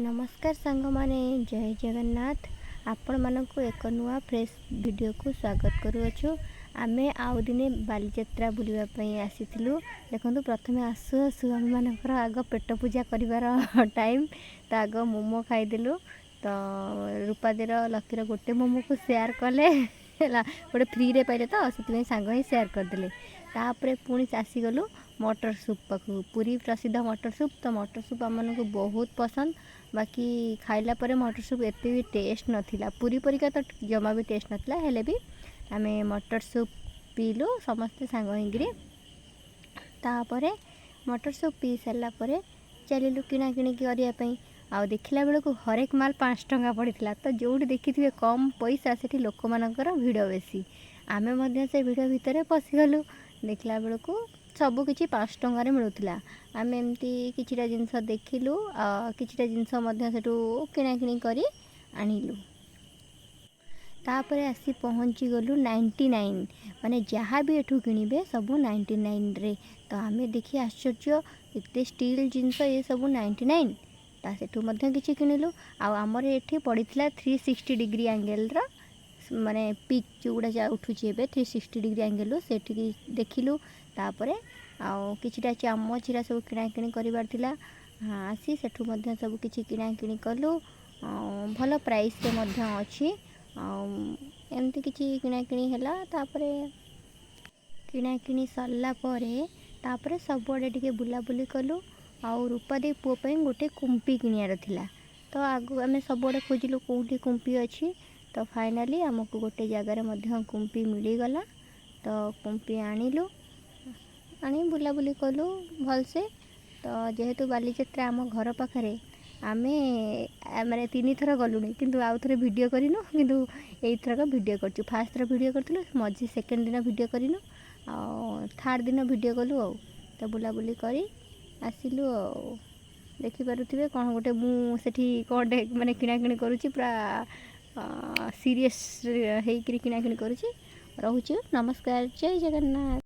नमस्कार सांग माने जय जगन्नाथ। आपण मानक एक नुआ फ्रेश वीडियो को स्वागत करुअछु। आमे आउ दिने बालीजात्रा बुलिबा पई आसीथिलु। देखंतु प्रथमे आसु आसु आम मानकर आग पेट पूजा करिवार टाइम त आग मोमो खाइदेलु। तो रूपादेर लकीर गोटे मोमो को शेयर कले गोटे फ्री रे पाइले तो से सांग ही शेयर करदेले। तापरे पुणी आसीगलु मटर सूप पाखु। पूरी प्रसिद्ध मटर सूप। तो मटर सूप आम को बहुत पसंद। बाकी खाइला परे मटर सूप एते भी टेस्ट नथिला। पूरी परिका तो जमा भी टेस्ट नथिला हेले भी आमे मटर सूप पीलु समस्ते सांग होइगिरी। तापरे मटर सूप पी सारा परे चलिलु किना किणी करिया पई। आ देखिला बेलू को हरेक माल 5 टंका पड़ीथिला। तो जोठी देखिथिबे कम पैसा सेठी लोक मानकर भिड़ बेसी। आमे मध्य से भिड़ भितर पसिगलु। देखिला बेलू को सबु किछि 5 टंका रे मिलुथिला। आमे एमती किछिटा जिंस देखिलु किछिटा जिंस मध्य सेठू किना किणी करी आनिलु। तापरे आसी पहुँची गलु 99 माने जहाँ भी एठू किनिबे सबु 99 रे। तो आमे देखि आश्चर्य एते स्टील जिंस ये सबु 99 ता सेठू मध्य किछि किनिलु। आ हमर एठी पड़ीथिला 360 डिग्री एंगल रा माने पिक जोड़ा जा उठुची एबे 360 डिग्री एंगल सेठी देखिलु। तापरे आउ किछिटा चामच हिरा सब किना किणी करिवार थिला। हाँ आसी सेठू मध्य सब किछि किना किणी कलु। भल प्राइस रे मध्य अछि। एमती किछि किना किणी हैला। तापरे किना किणी सरला परे तापरे सबडे टिके बुला बुली कलु। आउ रूपादी पुओ पई गोटे कुंपी किनियार थिला। तो आगु आमे सबडे खोजिलु कोउठी कुंपी अछि। तो फाइनली हमकु गोटे जगह रे मध्य कुंपी मिली गला। तो कुंपी आनिलु आनी बुला बुली कलु भल से। तो जेहेतु बालीजात्रा आम घर पाखरे आमे माने 3 थर गलुनी किंतु आउ थरे वीडियो करिनु। किंतु एई थरक वीडियो करछु। फर्स्ट थर वीडियो करथिलु मझी सेकंड दिन वीडियो करिनु आ थर्ड दिन वीडियो कलु। आ तो बुला बुली करी आसिलु। आ देखि पारुथिबे कोन गोटे मु सेठी कोडे माने किना किणी करूची पूरा सीरियस हेई किना किणी करूची। रहूची नमस्कार जय जगन्नाथ।